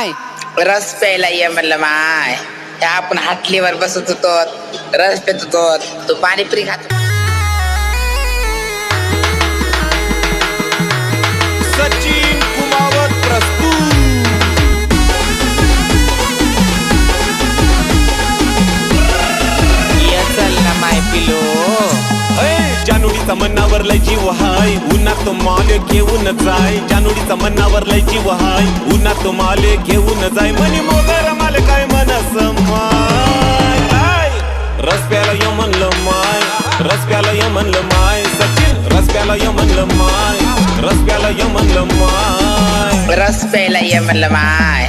माय रस प्यायला ये म्हणलं माय. त्या आपण हाटलीवर बसत होतो, रस पेत होतो, तू पाणीपुरी खात. सचिन कुमावत प्रस्तुत. ये चल ना माय पिलो. जानुडीचा मनावर लय जीव हाय, उन्हात तो माल घेऊन जाय. जानुडीचा मनावर लय जीव हाय, उन्हात तो माल घेऊन जाय. मनी मोगर माल काय मनस माय. रस प्याला य म्हणलं माय, रस प्याला य म्हणलं माय. सचिन रस प्याला य म्हणलं माय, रस प्याला य म्हणलं माय. रस प्यायला ये म्हणलं माय.